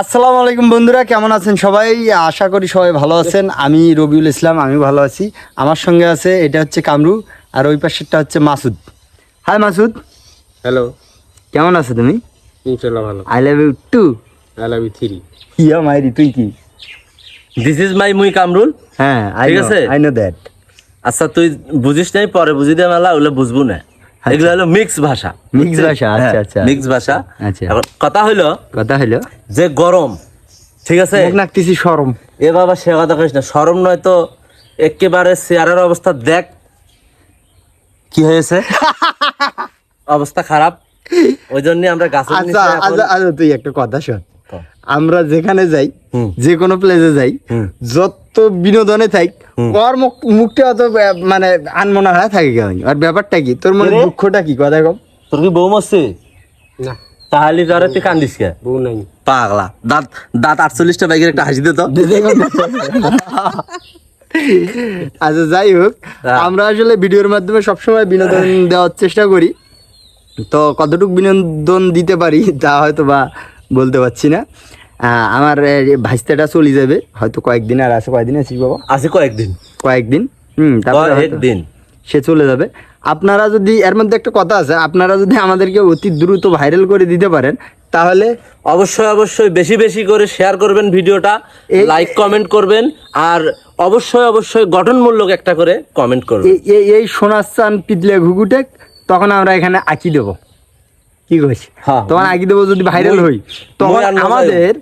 আসসালামু আলাইকুম বন্ধুরা, কেমন আছেন সবাই? আশা করি সবাই ভালো আছেন। আমি রবিউল ইসলাম, আমি ভালো আছি। আমার সঙ্গে আছে এটা হচ্ছে কামরু, আর ওই পাশেরটা হচ্ছে মাসুদ। হাই মাসুদ, হ্যালো, কেমন আছো তুমি? ইনশাআল্লাহ ভালো। I love you too. I love you 3। ইয়া মাইরি, তুই কি? দিস ইজ মাই মুই কামরুল। হ্যাঁ, ঠিক আছে, আই নো দ্যাট। আচ্ছা তুই বুঝিস নাই, পরে বুঝি দে মেলা, ওগুলো বুঝবো না। এগুলো হলো মিক্স ভাষা। মিক্স ভাষা, আচ্ছা আচ্ছা, মিক্স ভাষা। আচ্ছা, এখন কথা হলো যে গরম, ঠিক আছে, মুখ নাকতেছি শরম। এ বাবা সে কথা কইস না, শরম নয় তো একেবারে চেয়ারের অবস্থা দেখ কি হয়েছে। অবস্থা খারাপ, ওই জন্য আমরা গাছের আচ্ছা নিচে এখন- আচ্ছা আচ্ছা, তুই একটা কথা শোন। আমরা যেখানে যাই, যে কোনো প্লেসে যাই, যত বিনোদনে থাক, ওর মুখটা অত মানে আনমনা হয়ে থাকে কেন? আর ব্যাপারটা কি, তোর মনে দুঃখটা কি? কথা কম। তোর কি বউ মরছে? না, তাহলে তোর তুই কান্দিস কে? বউ নাই। পাগলা, দাঁত দাঁত 48টা বাইকের একটা হাসি দে তো। আচ্ছা যাই হোক, আমরা আসলে ভিডিওর মাধ্যমে সবসময় বিনোদন দেওয়ার চেষ্টা করি। তো কতটুকু বিনোদন দিতে পারি তা হয়তো বা বলতে পারছি না। আমার ভাইস্তাটা চলে যাবে হয়তো কয়েকদিন, আর আছে কয়েকদিন আছিস বাবা? আছে কয়েকদিন। তারপরে হয়তো কয়েকদিন সে চলে যাবে। আপনারা যদি, এর মধ্যে একটা কথা আছে, আপনারা যদি আমাদেরকে অতি দ্রুত ভাইরাল করে দিতে পারেন তাহলে অবশ্যই অবশ্যই বেশি বেশি করে শেয়ার করবেন ভিডিওটা, লাইক কমেন্ট করবেন, আর অবশ্যই অবশ্যই গঠনমূলক একটা করে কমেন্ট করবেন। এই সোনার চান পিতলে ঘুঘুটেক তখন আমরা এখানে আঁকি দেবো। কি কইছি? হ্যাঁ। তখন আঁকি দেবো যদি ভাইরাল হই, তখন মই আর মজাই।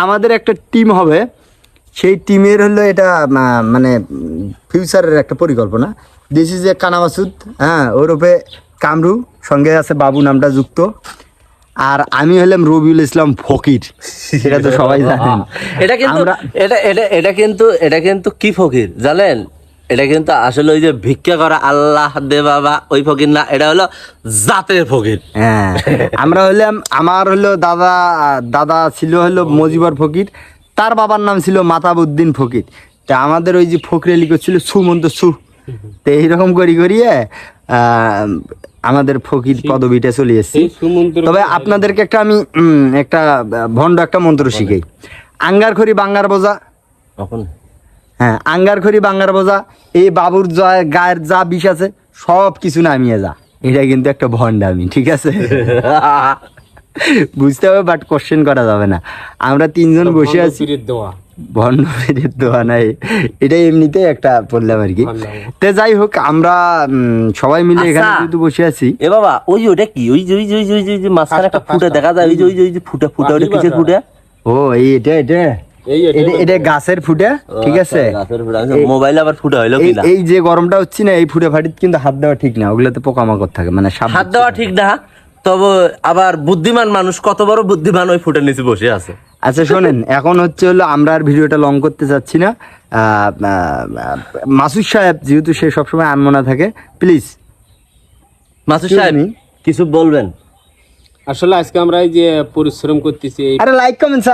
আমাদের একটা টিম হবে। সেই টিমের হলো এটা মানে ফিউচারের একটা পরিকল্পনা। দিস ইজ এ কানামাসুদ, হ্যাঁ, ওরূপে কামরু, সঙ্গে আছে বাবু নামটা যুক্ত, আর আমি হলাম রবিউল ইসলাম ফকির। সেটা তো সবাই জানেন। এটা কিন্তু এটা কিন্তু কি ফকির জানেন? এটা কিন্তু আসলে ওই যে ভিক্ষা করা আল্লাহ দে বাবা ওই ফকির না, এটা হলো জাতের ফকির। হ্যাঁ, আমরা হলাম, আমার হলো দাদা ছিল হলো মজিবর ফকির, তার বাবার নাম ছিল মাতাবুদ্দিন ফকির। তা আমাদের ওই যে ফকরে লিখছিল সুমন্ত সু, তো এইরকম করিয়ে আমাদের ফকির পদবিটা চলে এসেছি। তবে আপনাদেরকে একটা আমি একটা ভণ্ড একটা মন্ত্র শিখাই। আঙ্গার খড়ি বাঙ্গার বোঝা, কখন হ্যাঁ, আঙ্গার খড়ি বাঙ্গার বোঝা, এই বাবুর গায়ের যা বিষ আছে সব কিছু নামিয়ে যা। এটা কিন্তু একটা ভণ্ডামি, ঠিক আছে? বুঝতে হবে, বাট কোশ্চেন করা যাবে না। আমরা তিনজন বসে আছি, ভণ্ড পীরের দোয়া নাই, এটা এমনিতেই একটা বললাম আর কি। তো যাই হোক, আমরা সবাই মিলে এখানে আচ্ছা। কিন্তু বসে আছি। এ বাবা ওটা কি, ওই যে মাঝখানে একটা ফুটা দেখা যায়, ওই যে ফুটা ওটা কিসের ফুটা? ও এটা গাছের ফুটা, ঠিক আছে? মোবাইল আবার ফুটা হইলো কি না? এই যে গরমটা হচ্ছে না, এই ফুটে ফাটিত কিন্তু হাত দেওয়া ঠিক না, ওগুলাতে পোকামাকড় থাকে, মানে সাপ হাত দেওয়া ঠিক না, তবে আবার বুদ্ধিমান মানুষ, কত বড় বুদ্ধিমান, ওই ফুটের নিচে বসে আছে। আচ্ছা শোনেন, এখন হচ্ছে হলো আমরা আর ভিডিওটা লং করতে চাচ্ছি না। মাসুদ সাহেব যেহেতু সে সবসময় আনমনা থাকে, প্লিজ মাসুদ সাহেব কিছু বলবেন? আসলে আজকে আমরা এই যে পরিশ্রম করতেছি, আরে লাইক কমেন্ট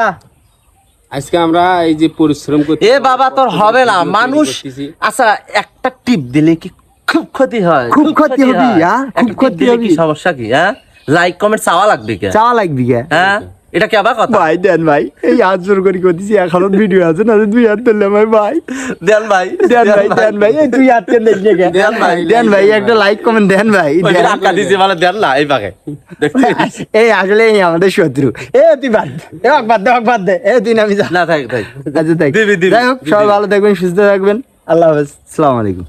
আজকে আমরা এই যে পরিশ্রম করতেছি। এ বাবা তোর হবে না মানুষ। আচ্ছা একটা টিপ দিলে কি খুব ক্ষতি হয়? খুব ক্ষতি হবে, হ্যাঁ, খুব ক্ষতি হবে। কি সমস্যা কি? হ্যাঁ, লাইক কমেন্ট চাওয়া লাগবে কে? চাওয়া লাগবে কে? হ্যাঁ, এটা কি আবার কথা? ভাই দেন ভাই, এই হাত জোর করে করতেছি, এখনো ভিডিও আছে না, দুই হাত ধরলাম ভাই। দেন ভাই, দেন ভাই, এই তুই হাত কেন দেখলে কে? দেন ভাই, একটা লাইক কমেন্ট দেন ভাই। টাকা দিছি মানে দেন না, এই পাকে এই আসলে এই আমাদের শত্রু। তুই বাদ দে, তুই নামি যা। না থাক আচ্ছা, যাই হোক, সবাই ভালো থাকবেন, সুস্থ থাকবেন। আল্লাহ হাফেজ, আসসালামু আলাইকুম।